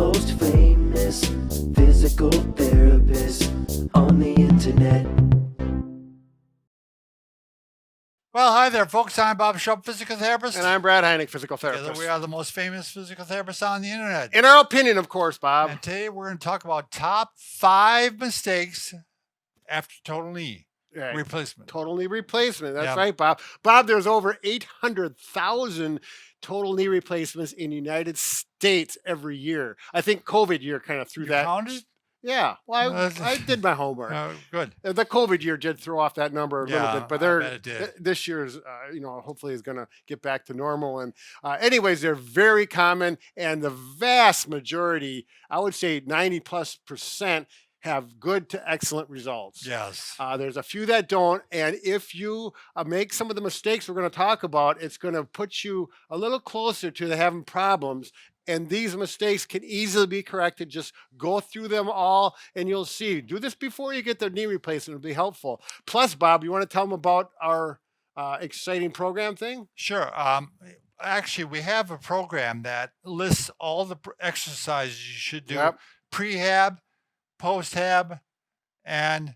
most famous physical therapist on the internet. Well, hi there, folks. I'm Bob Schupp, physical therapist. And I'm Brad Heineck, physical Together therapist. we are the most famous physical therapists on the internet. In our opinion, of course, Bob. And today we're going to talk about top 5 mistakes after total knee replacement. Total knee replacement. That's Yeah. right, Bob. Bob, there's over 800,000 total knee replacements in the United States every year. I think COVID year kind of threw You that. counted? Yeah. Well, I did my homework. Good. The COVID year did throw off that number a little bit, but I bet it did. this year's, hopefully is going to get back to normal. And anyways, they're very common, and the vast majority, I would say 90+%, have good to excellent results. Yes. There's a few that don't, and if you make some of the mistakes we're going to talk about, it's going to put you a little closer to having problems. And these mistakes can easily be corrected. Just go through them all and you'll see. Do this before you get the knee replacement. It'll be helpful. Plus, Bob, you want to tell them about our exciting program thing? Sure. Actually, we have a program that lists all the exercises you should do. Yep. Prehab, post-hab, and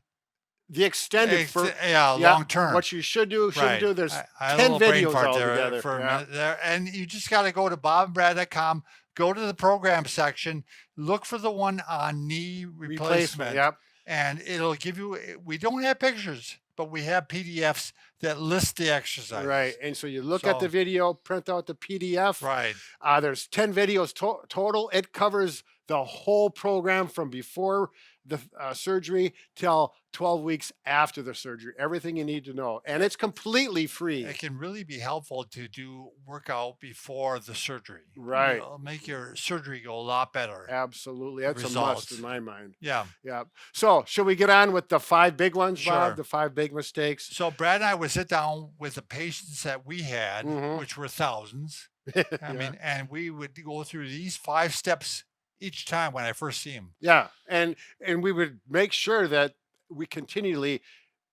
the extended long term. What you should do, shouldn't do. There's I 10 videos altogether. For a minute there. And you just got to go to bobandbrad.com, go to the program section, look for the one on knee replacement. Yep. And it'll give you, we don't have pictures, but we have PDFs that list the exercise. Right. And so you look at the video, print out the PDF. Right. There's 10 videos total. It covers the whole program from before the surgery till 12 weeks after the surgery. Everything you need to know. And it's completely free. It can really be helpful to do workout before the surgery. Right. It'll make your surgery go a lot better. Absolutely. That's a must in my mind. Yeah. Yeah. So should we get on with the 5 big ones, Bob? Sure. The 5 big mistakes? So Brad and I would sit down with the patients that we had, which were thousands. I mean, and we would go through these 5 steps each time when I first see him. Yeah. And we would make sure that we continually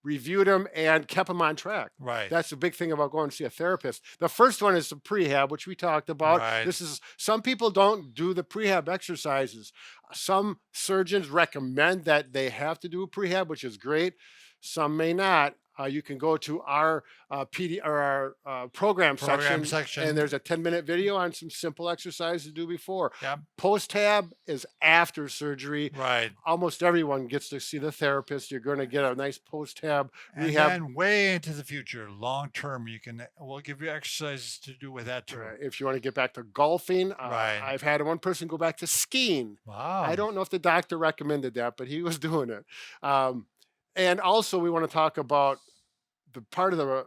reviewed them and kept them on track. Right. That's the big thing about going to see a therapist. The first one is the prehab, which we talked about. Right. This is, some people don't do the prehab exercises. Some surgeons recommend that they have to do a prehab, which is great. Some may not. You can go to our program section, and there's a 10-minute video on some simple exercises to do before. Yep. Post-tab is after surgery. Right. Almost everyone gets to see the therapist. You're going to get a nice post-tab rehab. And then way into the future, long term, we'll give you exercises to do with that too. Right. If you want to get back to golfing, Right. I've had one person go back to skiing. Wow. I don't know if the doctor recommended that, but he was doing it. And also, we want to talk about the part of the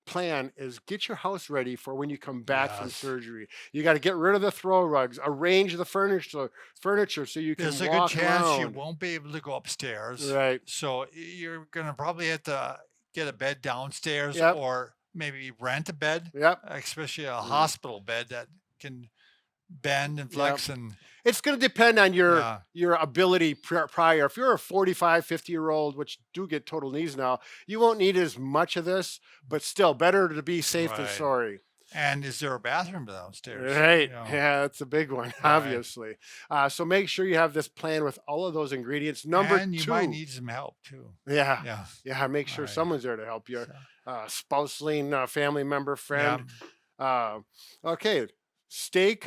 plan is get your house ready for when you come back from surgery. You got to get rid of the throw rugs, arrange the furniture so you can There's walk a good chance around. You won't be able to go upstairs. Right. So you're going to probably have to get a bed downstairs or maybe rent a bed, especially a hospital bed that can bend and flex. And it's going to depend on your ability prior. If you're a 45, 50-year-old, which do get total knees now, you won't need as much of this, but still better to be safe than sorry. And is there a bathroom downstairs? Right. Yeah, that's a big one, obviously. So make sure you have this plan with all of those ingredients. Number 2. And you might need some help too. Yeah. Make sure someone's there to help you. Spouse, family member, friend. Okay.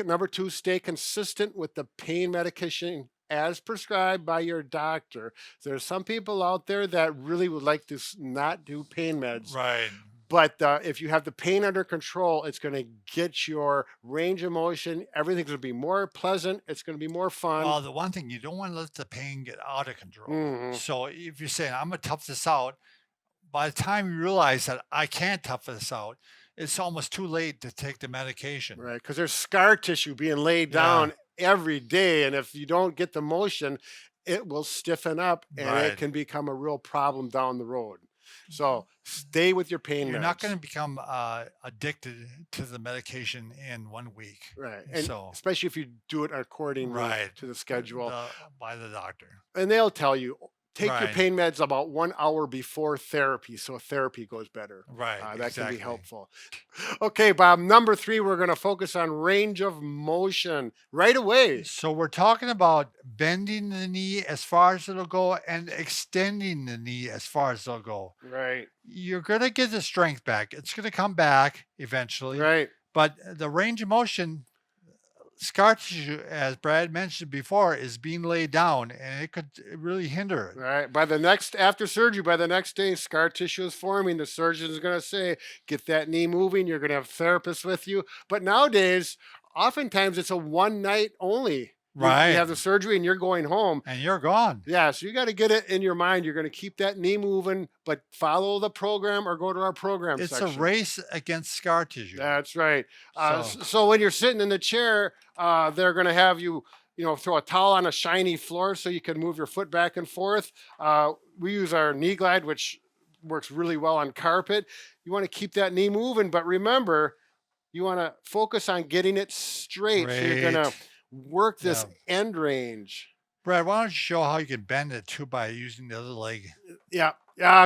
Number 2, stay consistent with the pain medication as prescribed by your doctor. There's some people out there that really would like to not do pain meds. Right. But if you have the pain under control, it's going to get your range of motion. Everything's going to be more pleasant. It's going to be more fun. Well, the one thing, you don't want to let the pain get out of control. So if you're saying, I'm going to tough this out, by the time you realize that I can't tough this out, it's almost too late to take the medication. Right, because there's scar tissue being laid down every day. And if you don't get the motion, it will stiffen up and it can become a real problem down the road. So stay with your pain meds. You're not going to become addicted to the medication in 1 week. Right. And especially if you do it according to the schedule. By the doctor. And they'll tell you, take your Right. pain meds about 1 hour before therapy, so therapy goes better. Right. That Exactly. can be helpful. Okay, Bob, number 3, we're going to focus on range of motion right away. So we're talking about bending the knee as far as it'll go and extending the knee as far as it'll go. Right, You're going to get the strength back. It's going to come back eventually. right. But the range of motion, scar tissue, as Brad mentioned before, is being laid down and it could really hinder it. Right. After surgery, by the next day, scar tissue is forming. The surgeon is going to say, get that knee moving. You're going to have therapists with you. But nowadays, oftentimes it's a one night only. Right. You have the surgery and you're going home. And you're gone. Yeah. So you got to get it in your mind. You're going to keep that knee moving, but follow the program or go to our program It's section. a race against scar tissue. That's right. So- So when you're sitting in the chair, they're going to have you, throw a towel on a shiny floor so you can move your foot back and forth. We use our knee glide, which works really well on carpet. You want to keep that knee moving, but remember, you want to focus on getting it straight. So you're going to Great. work this end range. Brad, why don't you show how you can bend it too by using the other leg? Yeah,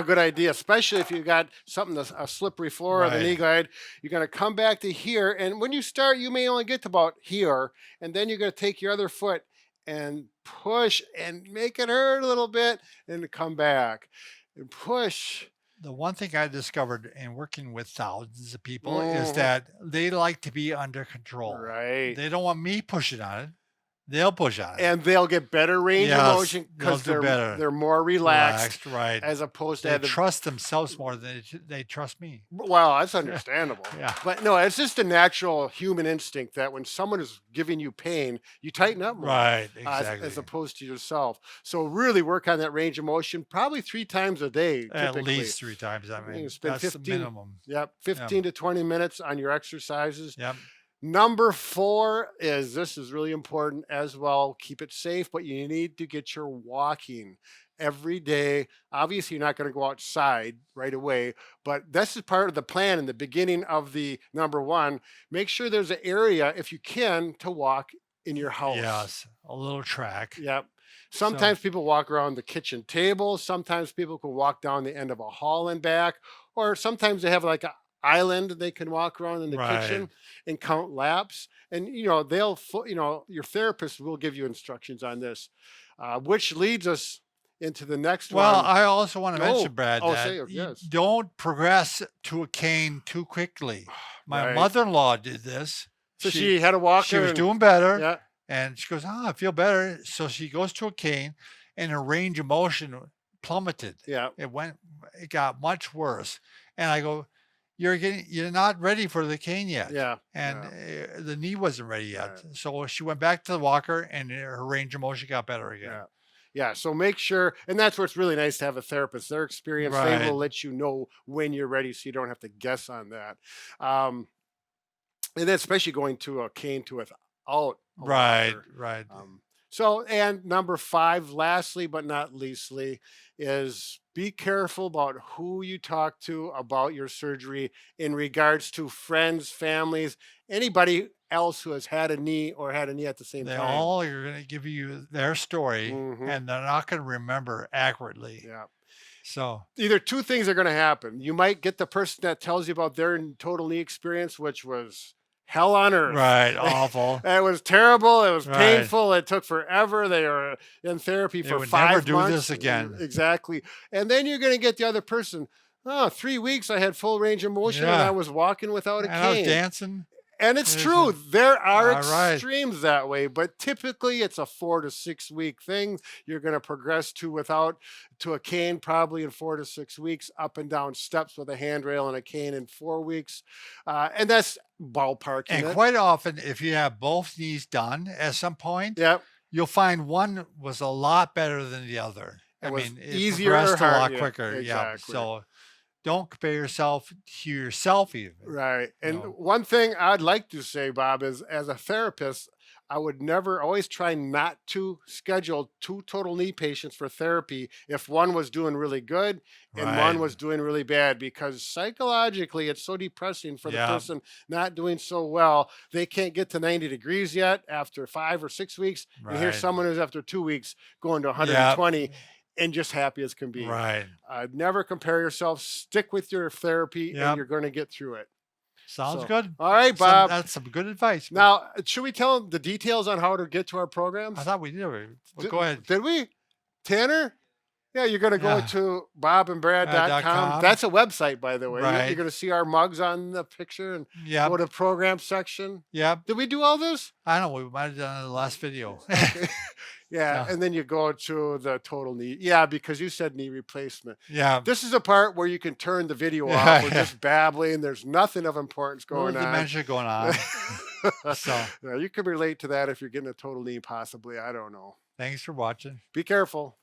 good idea. Especially if you got something, a slippery floor or the Right. knee guide. You're going to come back to here. And when you start, you may only get to about here. And then you're going to take your other foot and push and make it hurt a little bit and come back and push. The one thing I discovered in working with thousands of people is Mhm. that they like to be under control. Right. They don't want me pushing on it. They'll push on it. And they'll get better range of Yes, motion because they'll do better. they're more relaxed right. as opposed to They having. trust themselves more than they trust me. Well, that's understandable. Yeah. But no, it's just a natural human instinct that when someone is giving you pain, you tighten up more. Right, as exactly. opposed to yourself. So really work on that range of motion probably 3 times a day. At Typically. least 3 times. I mean, You spend that's the 15 minimum. Yep, 15 to 20 minutes on your exercises. Yep. Number 4 is, this is really important as well. Keep it safe, but you need to get your walking every day. Obviously, you're not going to go outside right away, but this is part of the plan in the beginning of the number 1. Make sure there's an area, if you can, to walk in your house. Yes, a little track. Yep. Sometimes people walk around the kitchen table. Sometimes people can walk down the end of a hall and back, or sometimes they have like an island they can walk around in the kitchen and count laps. And your therapist will give you instructions on this, which leads us into the next Well, one. I also want to mention, Brad, Oh, that say it, you yes. don't progress to a cane too quickly. My Right. mother-in-law did this. So she had a walker. She was and- doing better, Yeah. and she goes, I feel better. So she goes to a cane, and her range of motion plummeted. Yeah. It got much worse. And I go, you're not ready for the cane yet. Yeah. And the knee wasn't ready yet. Right. So she went back to the walker, and her range of motion got better again. Yeah. Yeah, so make sure, and that's what's really nice to have a therapist. Their experience, they Right. will let you know when you're ready, so you don't have to guess on that. And then especially going to a cane to without a Right, walker. right. And number 5, lastly but not leastly, is be careful about who you talk to about your surgery in regards to friends, families, anybody else who has had a knee or had a knee at the same They time. all are going to give you their story, Mhm. and they're not going to remember accurately. Yeah. So Either 2 things are going to happen. You might get the person that tells you about their total knee experience, which was hell on earth. right, awful. It was terrible. It was Right. painful. It took forever. They were in therapy They for would 5 never do months. this again. Exactly. And then you're going to get the other person. Oh, 3 weeks I had full range of motion and Yeah. I was walking without a And I was cane. dancing. And it's Is true. There are All right. extremes that way, but typically it's a 4 to 6 week thing. You're going to progress to a cane probably in 4 to 6 weeks, up and down steps with a handrail and a cane in 4 weeks. And that's ballparking And it. quite often, if you have both knees done at some point, Yep. you'll find one was a lot better than the other. It was it easier or progressed a lot hard, yeah, quicker. Yeah. exactly. So don't compare yourself to yourself even. Right. And No. one thing I'd like to say, Bob, is as a therapist, I would never always try not to schedule 2 total knee patients for therapy if one was doing really good and one Right. was doing really bad, because psychologically it's so depressing for the Yeah. person not doing so well. They can't get to 90 degrees yet after 5 or 6 weeks. And here's Right. someone who's after 2 weeks going to 120. and just happy as can be. Right. Never compare yourself. Stick with your therapy, and Yep. you're going to get through it. Sounds So, good. all right, Bob. That's some good advice. Now, should we tell them the details on how to get to our programs? I thought we did already. Well, go ahead. Did we? Tanner? Yeah, you're going to go Yeah. to bobandbrad.com. .com. That's a website, by the way. Right. You're going to see our mugs on the picture and Yep. go to program section. Yep. Did we do all this? I know. We might have done it in the last video. Yeah, Yeah. and then you go to the total knee. Yeah, because you said knee replacement. Yeah. This is a part where you can turn the video Yeah, off. We're yeah. just babbling. There's nothing of importance Little going on. dementia going on. So Yeah, you can relate to that if you're getting a total knee, possibly. I don't know. thanks for watching. Be careful.